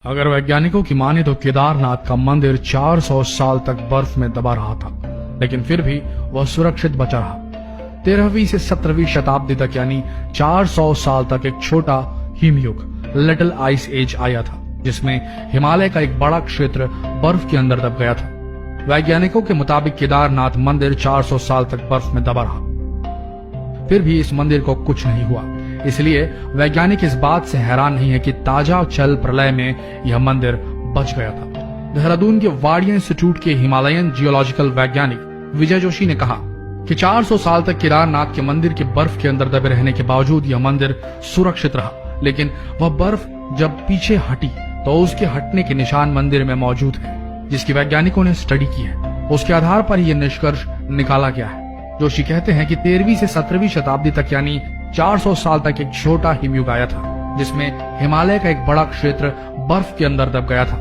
अगर वैज्ञानिकों की माने तो केदारनाथ का मंदिर 400 साल तक बर्फ में दबा रहा था, लेकिन फिर भी वह सुरक्षित बचा रहा। 13वीं से 17वीं शताब्दी तक यानी 400 साल तक एक छोटा हिमयुग लिटिल आइस एज आया था, जिसमें हिमालय का एक बड़ा क्षेत्र बर्फ के अंदर दब गया था। वैज्ञानिकों के मुताबिक केदारनाथ मंदिर 400 साल तक बर्फ में दबा रहा, फिर भी इस मंदिर को कुछ नहीं हुआ। इसलिए वैज्ञानिक इस बात से हैरान नहीं है कि ताजा जल प्रलय में यह मंदिर बच गया था। देहरादून के वाडिया इंस्टीट्यूट के हिमालयन जियोलॉजिकल वैज्ञानिक विजय जोशी ने कहा कि 400 साल तक केदारनाथ के मंदिर के बर्फ के अंदर दबे रहने के बावजूद यह मंदिर सुरक्षित रहा, लेकिन वह बर्फ जब पीछे हटी तो उसके हटने के निशान मंदिर में मौजूद है, जिसकी वैज्ञानिकों ने स्टडी की है। उसके आधार पर यह निष्कर्ष निकाला गया है। जोशी कहते हैं कि 13वीं से 17वीं शताब्दी तक यानी 400 साल तक एक छोटा हिमयुग आया था, जिसमें हिमालय का एक बड़ा क्षेत्र बर्फ के अंदर दब गया था।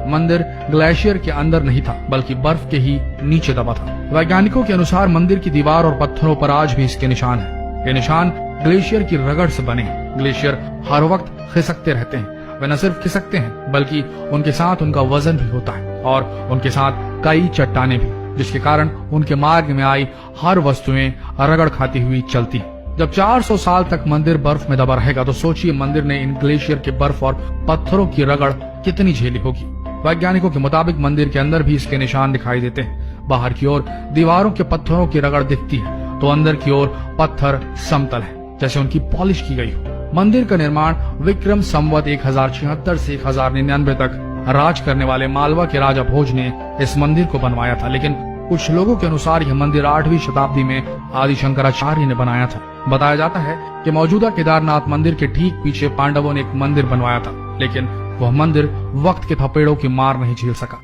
मंदिर ग्लेशियर के अंदर नहीं था, बल्कि बर्फ के ही नीचे दबा था। वैज्ञानिकों के अनुसार मंदिर की दीवार और पत्थरों पर आज भी इसके निशान हैं। ये निशान ग्लेशियर की रगड़ से बने हैं। ग्लेशियर हर वक्त खिसकते रहते हैं। वे न सिर्फ खिसकते हैं, बल्कि उनके साथ उनका वजन भी होता है और उनके साथ कई चट्टानें भी, जिसके कारण उनके मार्ग में आई हर वस्तुएं रगड़ खाती हुई चलती हैं। जब 400 साल तक मंदिर बर्फ में दबा रहेगा तो सोचिए मंदिर ने इन ग्लेशियर के बर्फ और पत्थरों की रगड़ कितनी झेली होगी। वैज्ञानिकों के मुताबिक मंदिर के अंदर भी इसके निशान दिखाई देते हैं। बाहर की ओर दीवारों के पत्थरों की रगड़ दिखती है, तो अंदर की ओर पत्थर समतल है, जैसे उनकी पॉलिश की गई हो। मंदिर का निर्माण विक्रम संवत 1076 से 1099 तक राज करने वाले मालवा के राजा भोज ने इस मंदिर को बनवाया था, लेकिन कुछ लोगों के अनुसार यह मंदिर 8वीं शताब्दी में आदि शंकराचार्य ने बनाया था। बताया जाता है कि मौजूदा केदारनाथ मंदिर के ठीक पीछे पांडवों ने एक मंदिर बनवाया था, लेकिन वह मंदिर वक्त के थपेड़ों की मार नहीं झेल सका।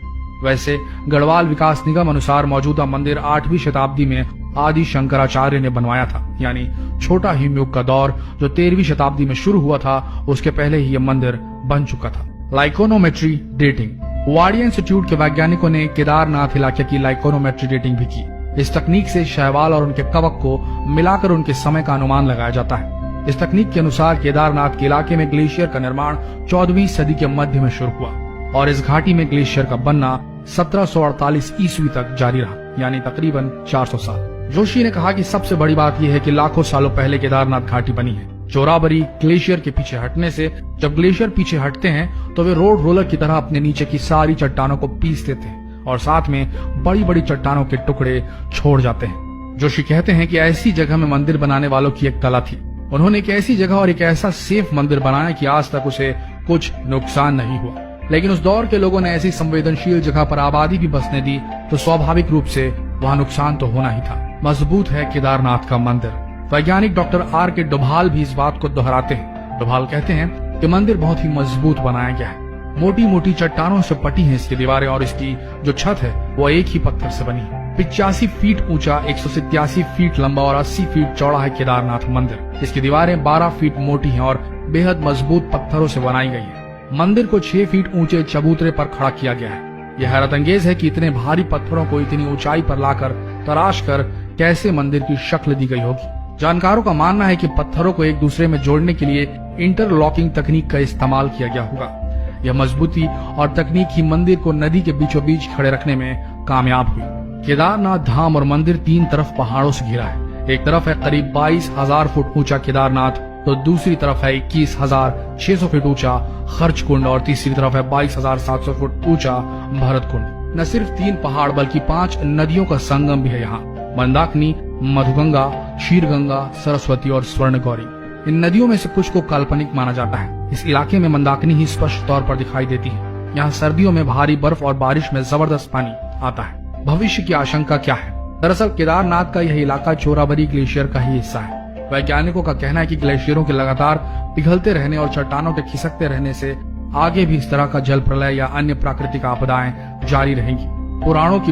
वैसे गढ़वाल विकास निगम अनुसार मौजूदा मंदिर 8वीं शताब्दी में आदि शंकराचार्य ने बनवाया था, यानी छोटा हिमयुग का दौर जो 13वीं शताब्दी में शुरू हुआ था, उसके पहले ही यह मंदिर बन चुका था। लाइकोनोमेट्री डेटिंग। वाडिया इंस्टीट्यूट के वैज्ञानिकों ने केदारनाथ इलाके की लाइकोनोमेट्री डेटिंग भी की। इस तकनीक से शैवाल और उनके कवक को मिलाकर उनके समय का अनुमान लगाया जाता है। इस तकनीक के अनुसार केदारनाथ के इलाके में ग्लेशियर का निर्माण 14वीं सदी के मध्य में शुरू हुआ और इस घाटी में ग्लेशियर का बनना 1748 ईस्वी तक जारी रहा, यानी तकरीबन 400 साल। जोशी ने कहा कि सबसे बड़ी बात यह है कि लाखों सालों पहले केदारनाथ घाटी बनी है। चोराबरी ग्लेशियर के पीछे हटने से जब ग्लेशियर पीछे हटते हैं तो वे रोड रोलर की तरह अपने नीचे की सारी चट्टानों को पीस देते हैं और साथ में बड़ी बड़ी चट्टानों के टुकड़े छोड़ जाते हैं। जोशी कहते हैं कि ऐसी जगह में मंदिर बनाने वालों की एक कला थी। उन्होंने एक ऐसी जगह और एक ऐसा सेफ मंदिर बनाया कि आज तक उसे कुछ नुकसान नहीं हुआ। लेकिन उस दौर के लोगों ने ऐसी संवेदनशील जगह पर आबादी भी बसने दी तो स्वाभाविक रूप से वहां नुकसान तो होना ही था। मजबूत है केदारनाथ का मंदिर। वैज्ञानिक डॉक्टर आर के डोभाल भी इस बात को दोहराते हैं। डोभाल कहते हैं कि मंदिर बहुत ही मजबूत बनाया गया है। मोटी मोटी चट्टानों से पटी हैं इसकी दीवारें और इसकी जो छत है वो एक ही पत्थर से बनी है। 85 फीट ऊंचा, 187 फीट लंबा और 80 फीट चौड़ा है केदारनाथ मंदिर। इसकी दीवारें 12 फीट मोटी हैं और बेहद मजबूत पत्थरों से बनाई गई है। मंदिर को 6 फीट ऊंचे चबूतरे पर खड़ा किया गया है। यह हैरतअंगेज है कि इतने भारी पत्थरों को इतनी ऊंचाई पर लाकर तराश कर कैसे मंदिर की शक्ल दी गई होगी। जानकारों का मानना है कि पत्थरों को एक दूसरे में जोड़ने के लिए इंटरलॉकिंग तकनीक का इस्तेमाल किया गया होगा। यह मजबूती और तकनीक ही मंदिर को नदी के बीचों बीच खड़े रखने में कामयाब हुई। केदारनाथ धाम और मंदिर 3 तरफ पहाड़ों से घिरा है। एक तरफ है करीब 22,000 फुट ऊंचा केदारनाथ, तो दूसरी तरफ है 21,600 फीट ऊंचा खर्च कुंड और तीसरी तरफ है 22,700 फुट ऊंचा भरत कुंड। न सिर्फ 3 पहाड़ बल्कि 5 नदियों का संगम भी है यहाँ। मंदाकिनी, मधुगंगा, शीरगंगा, सरस्वती और स्वर्ण गौरी। इन नदियों में से कुछ को काल्पनिक माना जाता है। इस इलाके में मंदाकिनी ही स्पष्ट तौर पर दिखाई देती है। यहाँ सर्दियों में भारी बर्फ और बारिश में जबरदस्त पानी आता है। भविष्य की आशंका क्या है? दरअसल केदारनाथ का यह इलाका चोराबरी ग्लेशियर का ही हिस्सा है। वैज्ञानिकों का कहना है कि ग्लेशियरों के लगातार पिघलते रहने और चट्टानों के खिसकते रहने से आगे भी इस तरह का जल प्रलय या अन्य प्राकृतिक आपदाएं जारी रहेंगी। पुराणों की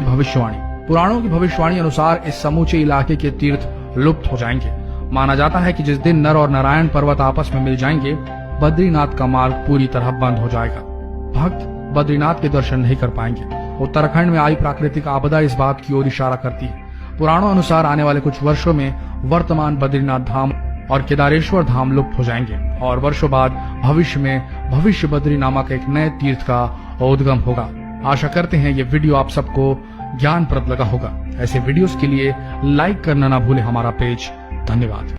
भविष्यवाणी अनुसार इस समूचे इलाके के तीर्थ लुप्त हो जाएंगे। माना जाता है कि जिस दिन नर और नारायण पर्वत आपस में मिल जाएंगे, बद्रीनाथ का मार्ग पूरी तरह बंद हो जाएगा। भक्त बद्रीनाथ के दर्शन नहीं कर पाएंगे। उत्तराखंड में आई प्राकृतिक आपदा इस बात की ओर इशारा करती है। पुराणों अनुसार आने वाले कुछ वर्षों में वर्तमान बद्रीनाथ धाम और केदारेश्वर धाम लुप्त हो जाएंगे और वर्षों बाद भविष्य में भविष्य बद्री नामक एक नए तीर्थ का उद्गम होगा। आशा करते हैं ये वीडियो आप सबको ज्ञानप्रद लगा होगा। ऐसे वीडियोस के लिए लाइक करना ना भूलें हमारा पेज। धन्यवाद।